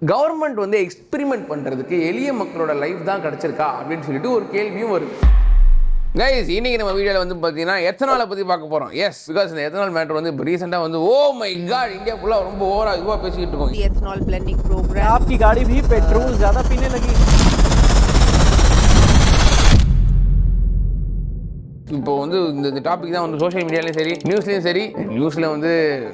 Government வந்து experiment பண்றதுக்கு எளிய மக்களோட லைஃப் தான் கிடைச்சிருக்கா அப்படின்னு சொல்லிட்டு ஒரு கேள்வியும் வருது. கைஸ், இன்னைக்கு நம்ம வீடியோவில் வந்து பார்த்தீங்கன்னா எத்தனாலை பற்றி பார்க்க போகிறோம். எஸ், பிகாஸ் இந்த எத்தனால் மேட்டர் வந்து இப்போ ரீசெண்டாக வந்து ஓ மை காட் இந்தியா ஃபுல்லாக ரொம்ப ஓவராக இதுவாக பேசிக்கிட்டு இருக்கோம். एथेनॉल ब्लेंडिंग प्रोग्राम आपकी गाड़ी भी पेट्रोल ज़्यादा पीने लगी. இப்போ வந்து இந்த டாபிக் தான் வந்து சோஷியல் மீடியாலையும் சரி நியூஸ்லையும் சரி, நியூஸில் வந்து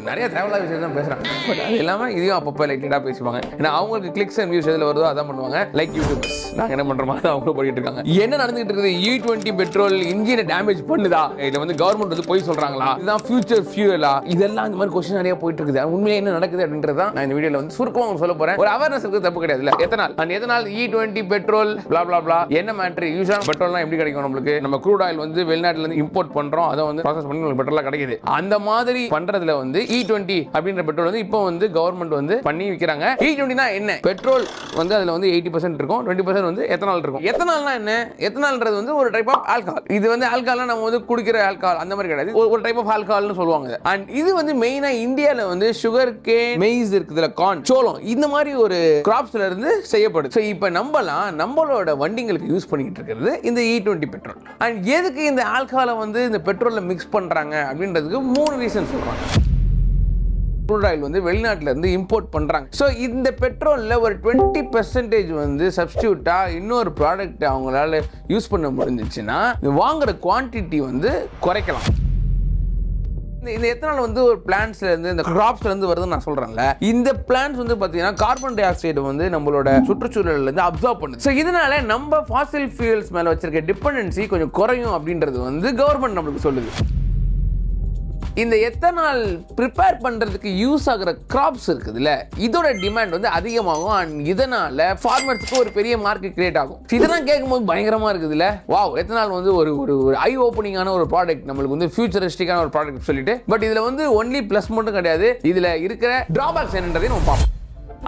நிறைய தேவையில்லாத விஷயம் தான் பேசுகிறாங்க. பட் அது இல்லாமல் இதையும் அப்பப்போ லைட்டாக பேசுவாங்க. ஏன்னா அவங்களுக்கு கிளிக்ஸ் அண்ட் வியூஸ் எதில் வருதோ அதான் பண்ணுவாங்க. லைக் யூடியூபர்ஸ் நாங்கள் என்ன பண்ணுற மாதிரி தான் அவங்களும் பண்ணிட்டு இருக்காங்க. என்ன நடந்துகிட்டு இருக்குது? E20 பெட்ரோல் இன்ஜினை டேமேஜ் பண்ணுதா, இல்லை வந்து கவர்மெண்ட் வந்து போய் சொல்கிறாங்களா, இதுதான் ஃபியூச்சர் ஃபியூலா, இதெல்லாம் இந்த மாதிரி கொஸ்டின் நிறைய போயிட்டு இருக்குது. உண்மையிலே என்ன நடக்குது அப்படின்றது தான் நான் இந்த வீடியோவில் வந்து சுருக்கமாக உங்களுக்கு சொல்ல போகிறேன். ஒரு அவேர்னஸ் இருக்குது, தப்பு கிடையாது. இல்லை எத்தனால் E20 பெட்ரோல் பிளா பிளா பிளா என்ன மேட்ரு, யூஸான பெட்ரோல்லாம் எப்படி கிடைக்கும் நம்மளுக்கு? நம்ம க்ரூட் ஆயில் வந்து வெளிநாட்டுல இருந்து இம்போர்ட் பண்றோம், அதை வந்து ப்ராசஸ் பண்ணி உங்களுக்கு பெட்ரோலா கிடைக்குது. அந்த மாதிரி பண்றதுல வந்து E20 அப்படின்ற பெட்ரோல் வந்து இப்போ வந்து கவர்மெண்ட் வந்து பண்ணி விக்கிறாங்க. E20 னா என்ன? பெட்ரோல் வந்து அதுல வந்து 80% இருக்கும், 20% வந்து எத்தனால் இருக்கும். எத்தனால்னா என்ன? எத்தனால்ன்றது வந்து ஒரு டைப் ஆஃப் ஆல்கஹால். இது வந்து ஆல்கஹால்னா நம்ம வந்து குடிக்கிற ஆல்கஹால் அந்த மாதிரி கிடையாது, ஒரு டைப் ஆஃப் ஆல்கஹால்னு சொல்லுவாங்க. அண்ட் இது வந்து மெயினா இந்தியால வந்து சுகர் கேன், மெய்ஸ் இருக்குதுல, கார்ன், சோளம், இந்த மாதிரி ஒரு கிராப்ஸ்ல இருந்து செய்யப்படுது. ஸோ இப்போ நம்மளோட வண்டிங்களுக்கு யூஸ் பண்ணிட்டு இருக்கிறது இந்த E20 பெட்ரோல். அண்ட் எதுக்கு இந்த ஆல்கஹாலை வந்து இந்த பெட்ரோல்ல மிக்ஸ் பண்றாங்க அப்படின்றதுக்கு 3 ரீசன் சொல்றாங்க. க்ரூட் ஆயில் வந்து வெளிநாட்டுல இருந்து இம்போர்ட் பண்றாங்க. ஸோ இந்த பெட்ரோல்ல ஒரு 20% வந்து சப்ஸ்டியூட்டா இன்னொரு ப்ராடக்ட் அவங்களால யூஸ் பண்ண முடிஞ்சிச்சுன்னா வாங்குற குவான்டிட்டி வந்து குறைக்கலாம். இந்த எத்தனால் வந்து ஒரு பிளான்ட்ஸ்ல இருந்து, இந்த கிராப்ஸ்ல இருந்து வருதுன்னு நான் சொல்றேன்ல, இந்த பிளான்ட்ஸ் வந்து பாத்தீங்கன்னா கார்பன் டை ஆக்சைடு வந்து நம்மளோட சுற்றுச்சூழல்ல இருந்து அப்சார்ப் பண்ணுது. ஸோ இதனால நம்ம ஃபாசில் ஃபியூல்ஸ் மேல வச்சிருக்க டிபெண்டன்சி கொஞ்சம் குறையும் அப்படின்றது வந்து கவர்மெண்ட் நம்மளுக்கு சொல்லுது. இந்த எத்தனால் ப்ரிப்பேர் பண்றதுக்கு யூஸ் ஆகிற கிராப்ஸ் இருக்குதுல்ல, இதோட டிமாண்ட் வந்து அதிகமாகும். அண்ட் இதனால ஃபார்மர்ஸ்க்கு ஒரு பெரிய மார்க்கெட் கிரியேட் ஆகும். இதெல்லாம் கேட்கும்போது பயங்கரமா இருக்குதுல்ல, வாவ், எத்தனால் வந்து ஒரு ஐ ஓப்பனிங்கான ஒரு ப்ராடக்ட், நம்மளுக்கு வந்து ஃபியூச்சரிஸ்டிக்கான ஒரு ப்ராடக்ட் சொல்லிட்டு. பட் இதுல வந்து ஒன்லி பிளஸ் மட்டும் கிடையாது, இதுல இருக்கிற டிராபேக்ஸ் என்னன்றதையும் நம்ம பார்ப்போம்.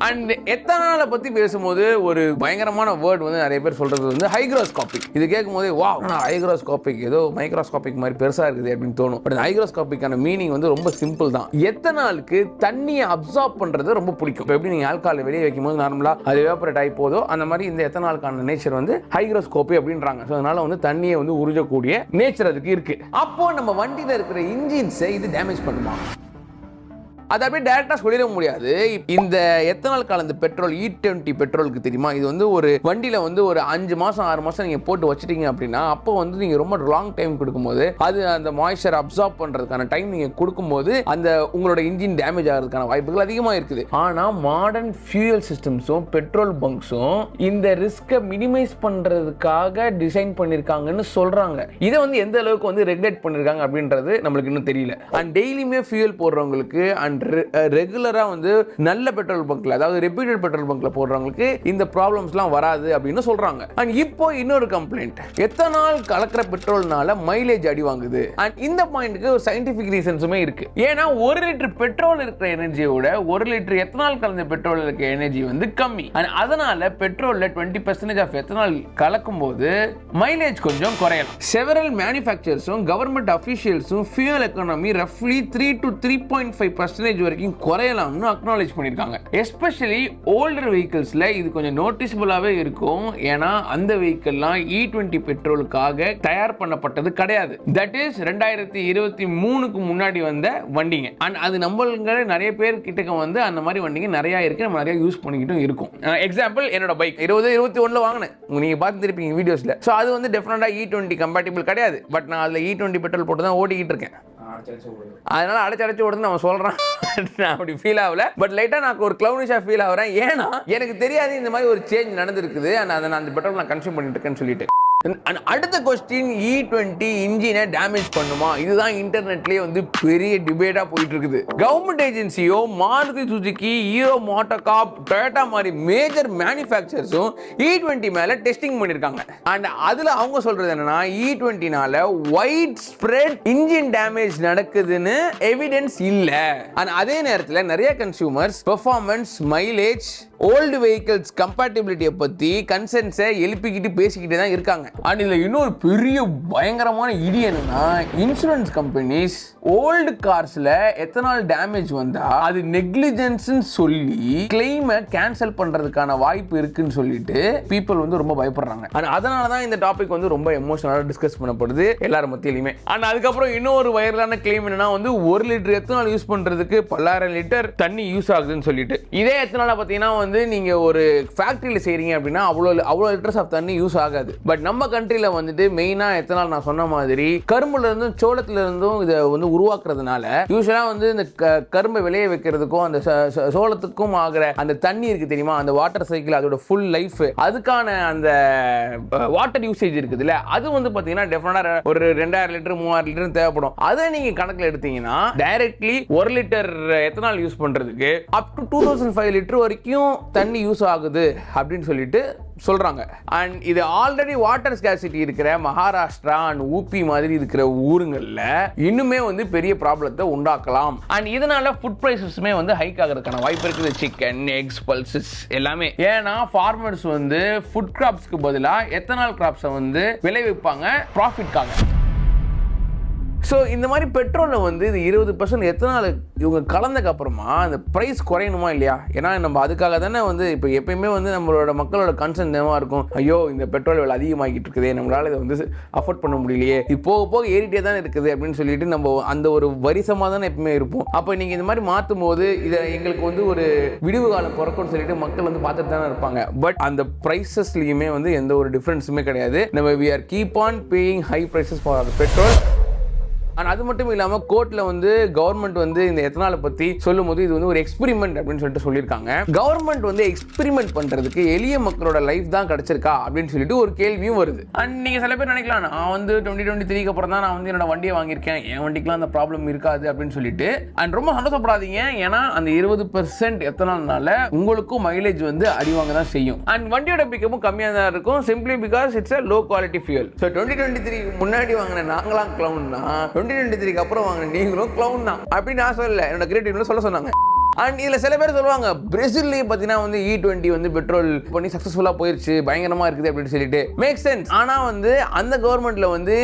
அண்ட் எத்தனாலை பத்தி பேசும்போது ஒரு பயங்கரமான வேர்ட் வந்து நிறைய பேர் சொல்றது வந்து ஹைக்ரோஸ்கோபிக். இது கேட்கும் போதே வா, ஹைக்ரோஸ்கோபிக் ஏதோ மைக்ரோஸ்கோபிக் மாதிரி பெருசா இருக்குது அப்படின்னு தோணும். பட் ஹைக்ரோஸ்கோபிக்கான மீனிங் வந்து ரொம்ப சிம்பிள் தான். எத்தனாலுக்கு தண்ணியை அப்சார்ப் பண்றது ரொம்ப பிடிக்கும். இப்போ எப்படி நீங்க ஆல்கஹால் வெளியே வைக்கும் போது நார்மலா அது எவாபரேட் ஆகி போதோ, அந்த மாதிரி இந்த எத்தனாலுக்கான நேச்சர் வந்து ஹைக்ரோஸ்கோபி அப்படின்றாங்க. ஸோ அதனால வந்து தண்ணியை வந்து உறிஞ்சக்கூடிய நேச்சர் அதுக்கு இருக்கு. அப்போ நம்ம வண்டியில இருக்கிற இன்ஜின்ஸை இது டேமேஜ் பண்ணுமா? அதை அப்படியே டைரக்டா சொல்லிட முடியாது. இந்த எத்தனால் கலந்த பெட்ரோல் E20 பெட்ரோலுக்கு தெரியுமா, இது வந்து ஒரு வண்டியில வந்து ஒரு 5 மாசம் 6 மாசம் நீங்க போட்டு வச்சிட்டீங்க அப்படின்னா, அப்போ வந்து நீங்க ரொம்ப லாங் டைம் கொடுக்கும்போது அது அந்த மாய்ஸ்சர் அப்சார்ப் பண்றதுக்கான டைம் நீங்க கொடுக்கும்போது அந்த உங்களோட இன்ஜின் டேமேஜ் ஆகிறதுக்கான வாய்ப்புகள் அதிகமா இருக்குது. ஆனா மாடர்ன் ஃபியூயல் சிஸ்டம்ஸும் பெட்ரோல் பங்க்ஸும் இந்த ரிஸ்கை மினிமைஸ் பண்றதுக்காக டிசைன் பண்ணிருக்காங்கன்னு சொல்றாங்க. இதை வந்து எந்த அளவுக்கு வந்து ரெகுலேட் பண்ணிருக்காங்க அப்படின்றது நம்மளுக்கு இன்னும் தெரியல. அண்ட் டெய்லியுமே ஃபியூயல் போடுறவங்களுக்கு அண்ட் ரெகுலரா வந்து நல்ல பெட்ரோல் பங்க்ல, அதாவது ரெப்யூட்டட் பெட்ரோல் பங்க்ல போடுறவங்களுக்கு இந்த ப்ராப்ளம்ஸ்லாம் வராது அப்படின்னு சொல்றாங்க. அண்ட் இப்போ இன்னொரு கம்ப்ளைண்ட், எத்தனால் கலக்கிற பெட்ரோல்னால மைலேஜ் அடி வாங்குது. அண்ட் இந்த பாயிண்ட்க்கு ஒரு சயின்டிபிக் ரீசன்ஸுமே இருக்கு. ஏன்னா 1 லிட்டர் பெட்ரோல் இருக்கிற எனர்ஜியோட 1 லிட்டர் எத்தனால் கலந்த பெட்ரோல் இருக்கிற எனர்ஜி வந்து கம்மி. அண்ட் அதனால பெட்ரோல்ல 20% ஆஃப் எத்தனால் கலக்கும் போது மைலேஜ் கொஞ்சம் குறையலாம். செவரல் மேனுஃபேக்சரர்ஸும் கவர்மெண்ட் அஃபீஷியல்ஸும் ஃபியூயல் எக்கானமி ரஃப்லி 3 to 3.5% வரைக்கும் குறையலாம்னு அக்னாலேஜ் பண்ணிருக்காங்க. எஸ்பெஷலி ஓல்டர் வெஹிக்கிள்ஸ்ல இது கொஞ்சம் நோட்டிசபிளாவே இருக்கும். ஏன்னா அந்த வெஹிக்கிள்லாம் E20 பெட்ரோலுக்காக தயார் பண்ணப்பட்டது கிடையாது. தட் இஸ் 2023க்கு முன்னாடி வந்த வண்டிங்க. அண்ட் அது நம்மளுங்க நிறைய பேர் கிட்டக்க வந்து அந்த மாதிரி வண்டிங்க நிறைய இருக்கு, நம்ம நிறைய யூஸ் பண்ணிக்கிட்டும் இருக்கும். எக்ஸாம்பிள், என்னோட பைக் 2021ல வாங்கினேன், நீங்க பார்த்துருப்பீங்க வீடியோஸ்ல. ஸோ அது வந்து டெஃபினட்டா E20 கம்பேட்டிபிள் கிடையாது. பட் நான் அதுல E20 பெட்ரோல் போட்டு தான் ஓட்டிக்கிட்டு இருக்கேன். அதனால அடைச்சு ஓடுது நம்ம சொல்றேன். நான் அப்படி ஃபீல் ஆகல, பட் லைட்டா நான் ஒரு கிளவுனிஷா ஃபீல் ஆகுறேன். ஏன்னா எனக்கு தெரியாது இந்த மாதிரி ஒரு சேஞ்ச் நடந்திருக்குது. அதை நான் அந்த பெட்ரோல் நான் கன்சியூம் பண்ணிட்டு இருக்கேன்னு சொல்லிட்டு. அடுத்த கொஸ்டின், E20 இன்ஜினை டேமேஜ் பண்ணுமா? இதுதான் இன்டர்நெட்லயே வந்து பெரிய டிபேட்டா போயிட்டு இருக்குது. கவர்மெண்ட் ஏஜென்சியோ, மாருதி சுசுகி, ஹீரோ மோட்டோகார்ப், டொயோட்டா மாதிரி மேஜர் மேனுஃபேக்சரர்ஸும் E20 மேல டெஸ்டிங் பண்ணிருக்காங்க. அண்ட் அதுல அவங்க சொல்றது என்னன்னா, E20னால வைட் ஸ்ப்ரெட் இன்ஜின் டேமேஜ் நடக்குதுன்னு எவிடன்ஸ் இல்ல. அண்ட் அதே நேரத்தில் நிறைய consumers performance, mileage, old vehicles கம்பேட்டபிலிட்டியை பற்றி கன்சென்ஸை எழுப்பிக்கிட்டு பேசிக்கிட்டே தான் இருக்காங்க. அண்ட் இதில் இன்னொரு பெரிய பயங்கரமான இடி என்னன்னா, இன்சூரன்ஸ் கம்பெனிஸ் ஓல்டு கார்ஸில் எத்தனால் டேமேஜ் வந்தால் அது நெக்லிஜென்ஸ்ன்னு சொல்லி கிளைமை கேன்சல் பண்ணுறதுக்கான வாய்ப்பு இருக்குன்னு சொல்லிட்டு பீப்புள் வந்து ரொம்ப பயப்படுறாங்க. அண்ட் அதனால தான் இந்த டாபிக் வந்து ரொம்ப எமோஷனலாக டிஸ்கஸ் பண்ணப்படுது எல்லாரும் மத்தியிலுமே. அண்ட் அதுக்கப்புறம் இன்னொரு வைரலான கிளைம் என்னன்னா வந்து 1 லிட்டர் எத்தனால் யூஸ் பண்ணுறதுக்கு 10,000 லிட்டர் தண்ணி யூஸ் ஆகுதுன்னு சொல்லிட்டு. இதே எத்தனால பார்த்தீங்கன்னா வந்து நீங்கள் ஒரு ஃபேக்ட்ரியில் செய்கிறீங்க அப்படின்னா அவ்வளோ லிட்டர்ஸ் ஆஃப் தண்ணி யூஸ் ஆகாது. பட் நம்ம கண்ட்ரியில் வந்துட்டு மெயினாக எத்தனால் நான் சொன்ன மாதிரி கரும்புல இருந்தும் சோளத்துல இருந்தும் இதை வந்து உருவாக்குறதுனால யூஸ்வலாக வந்து இந்த கரும்பை விளைய வைக்கிறதுக்கும் அந்த சோளத்துக்கும் ஆகிற அந்த தண்ணி இருக்கு தெரியுமா, அந்த வாட்டர் சைக்கிள் அதோட ஃபுல் லைஃப் அதுக்கான அந்த வாட்டர் யூசேஜ் இருக்குதுல்ல, அது வந்து பார்த்தீங்கன்னா டெஃபினட்டா ஒரு 2000 லிட்டர் 3000 லிட்டர் தேவைப்படும். அதை நீங்க கணக்கில் எடுத்தீங்கன்னா டைரக்ட்லி 1 லிட்டர் எத்தனால் யூஸ் பண்றதுக்கு அப் டு 2005 லிட்டர் வரைக்கும் தண்ணி யூஸ் ஆகுது அப்படின்னு சொல்லிட்டு சொல்றாங்க. அண்ட் இது ஆல்ரெடி வாட்டர் ஸ்கார்சிட்டி இருக்கிற மகாராஷ்டிரா அண்ட் ஊபி மாதிரி இருக்கிற ஊருங்கள்ல இன்னுமே வந்து பெரிய ப்ராப்ளத்தை உண்டாக்கலாம். அண்ட் இதனால ஃபுட் பிரைசஸ்மே வந்து ஹைக் ஆகிறதுக்கான வாய்ப்பு இருக்குது. சிக்கன், எக்ஸ், பல்சஸ் எல்லாமே. ஏன்னா ஃபார்மர்ஸ் வந்து ஃபுட் கிராப்ஸ்க்கு பதிலாக எத்தனால் கிராப்ஸை வந்து விளைவிப்பாங்க ப்ராஃபிட்காக. ஸோ இந்த மாதிரி பெட்ரோலில் வந்து இது 20% எத்தனால் இவங்க கலந்தக்கு அப்புறமா அந்த ப்ரைஸ் குறையணுமா இல்லையா? ஏன்னா நம்ம அதுக்காக தானே வந்து இப்போ எப்பயுமே வந்து நம்மளோட மக்களோட கன்சர்ன் என்னவாக இருக்கும், ஐயோ இந்த பெட்ரோல் விலை அதிகமாகிட்டு இருக்குது, நம்மளால் இதை வந்து அஃபோர்ட் பண்ண முடியலையே, இது போக போக ஏறிட்டே தான் இருக்குது அப்படின்னு சொல்லிட்டு நம்ம அந்த ஒரு வரிசமாக தானே எப்பவுமே இருப்போம். அப்போ நீங்கள் இந்த மாதிரி மாற்றும் போது இதை எங்களுக்கு வந்து ஒரு விடுவு காலம் பிறக்கும்னு சொல்லிட்டு மக்கள் வந்து பார்த்துட்டு தானே இருப்பாங்க. பட் அந்த ப்ரைஸஸ்லையுமே வந்து எந்த ஒரு டிஃப்ரென்ஸுமே கிடையாது. நம்ம we are keep on paying high prices for our petrol. And அது மட்டும் இல்லாமல் கோர்ட்டில் வந்து கவர்மெண்ட் வந்து இந்த எத்தனாலை பற்றி சொல்லும் போது இது வந்து ஒரு எக்ஸ்பெரிமெண்ட் அப்படின்னு சொல்லிட்டு சொல்லியிருக்காங்க. கவர்மெண்ட் வந்து எக்ஸ்பெரிமெண்ட் பண்ணுறதுக்கு எளிய மக்களோட லைஃப் தான் கிடைச்சிருக்கா அப்படின்னு சொல்லிட்டு ஒரு கேள்வியும் வருது. அண்ட் நீங்கள் சில பேர் நினைக்கலாம், நான் வந்து 2023 அப்புறம் தான் நான் வந்து என்னோட வண்டியை வாங்கியிருக்கேன், என் வண்டிக்கெலாம் அந்த ப்ராப்ளம் இருக்காது அப்படின்னு சொல்லிட்டு. அண்ட் ரொம்ப சந்தோஷப்படாதீங்க, ஏன்னா அந்த 20% எத்தனால்னால உங்களுக்கும் மைலேஜ் வந்து அடிவாங்க தான் செய்யும். அண்ட் வண்டியோட பிக்கப்பும் கம்மியாக தான் இருக்கும், simply because it's a low quality fuel. So 2023 முன்னாடி வாங்கின நாங்களாம் கிளவுன்னா 2023 அப்புறம் வாங்க நீங்களும் கிளவுன் தான் அப்படின்னு நான் சொல்லல, என்னோட கிரியேட்டிவ்ல சொல்ல சொன்னாங்க. அண்ட் இதில் சில பேர் சொல்லுவாங்க, பிரேசில்லேயே பார்த்தீங்கன்னா வந்து E20 வந்து பெட்ரோல் பண்ணி சக்ஸஸ்ஃபுல்லாக போயிடுச்சு, பயங்கரமாக இருக்குது அப்படின்னு சொல்லிட்டு மேக் சென்ஸ். ஆனால் வந்து அந்த கவர்மெண்ட்டில் வந்து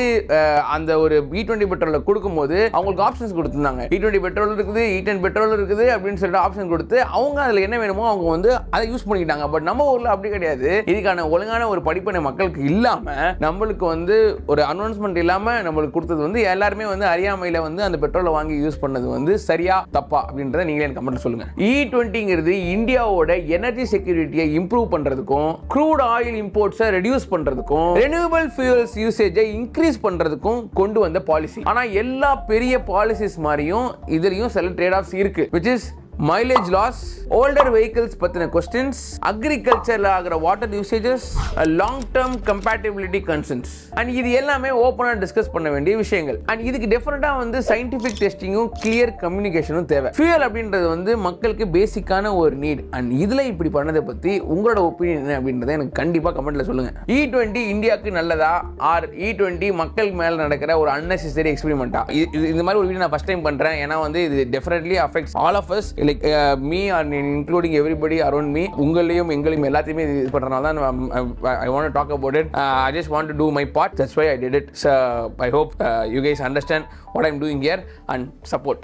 அந்த ஒரு E20 பெட்ரோலில் கொடுக்கும்போது அவங்களுக்கு ஆப்ஷன்ஸ் கொடுத்துருந்தாங்க. E20 பெட்ரோல் இருக்குது, E10 பெட்ரோல் இருக்குது அப்படின்னு சொல்லிட்டு ஆப்ஷன் கொடுத்து அவங்க அதில் என்ன வேணுமோ அவங்க வந்து அதை யூஸ் பண்ணிக்கிட்டாங்க. பட் நம்ம ஊரில் அப்படி கிடையாது. இதுக்கான ஒழுங்கான ஒரு படிப்பினை மக்களுக்கு இல்லாமல் நம்மளுக்கு வந்து ஒரு அனௌன்ஸ்மெண்ட் இல்லாமல் நம்மளுக்கு கொடுத்தது வந்து எல்லாருமே வந்து அறியாமையில் வந்து அந்த பெட்ரோலை வாங்கி யூஸ் பண்ணது வந்து சரியா தப்பா அப்படின்றத நீங்களே எனக்கு கமெண்ட் சொல்லுங்க. E20ங்கிறது இந்தியாவோட எனர்ஜி செக்யூரிட்டியை இம்ப்ரூவ் பண்றதுக்கும், க்ரூட் ஆயில் இம்போர்ட்ஸை ரெடியூஸ் பண்றதுக்கும், ரெனியூவபிள் ஃபியூல்ஸ் யூசேஜை இன்க்ரீஸ் பண்றதுக்கும் கொண்டு வந்த பாலிசி. ஆனா எல்லா பெரிய பாலிசிஸ் மாதிரியும் இதுலயும் சில ட்ரேட் ஆஃப்ஸ் இருக்கு, which is mileage loss, older vehicles பத்தின கொஸ்டின்ஸ், அக்ரிகல்ச்சர்ல ஆகிற water usages, long term compatibility concerns. And இது எல்லாமே ஓப்பனாக டிஸ்கஸ் பண்ண வேண்டிய விஷயங்கள். அண்ட் இதுக்கு டெஃபினட்டாக வந்து சயின்டிஃபிக் டெஸ்டிங்கும் கிளியர் கம்யூனிகேஷனும் தேவை. ஃபியூயல் அப்படின்றது வந்து மக்களுக்கு பேசிக்கான ஒரு நீட். அண்ட் இதில் இப்படி பண்ணதை பற்றி உங்களோட ஒப்பீனியன் என்ன அப்படின்றத எனக்கு கண்டிப்பாக கமெண்ட்ல சொல்லுங்க. E20 இந்தியாவுக்கு நல்லதா ஆர் E20 மக்கள் மேலே நடக்கிற ஒரு அன்னெசரி எக்ஸ்பெரிமெண்ட்டா? இந்த மாதிரி ஒரு வீடியோ நான் ஃபர்ஸ்ட் டைம் பண்ணுறேன், ஏன்னா வந்து இது definitely affects all of us, like me and including everybody around me. உங்களையும் எங்களையும் எல்லாத்தையுமே இது பண்றனால தான் I want to talk about it. I just want to do my part, that's why I did it. So I hope you guys understand what I'm doing here and support.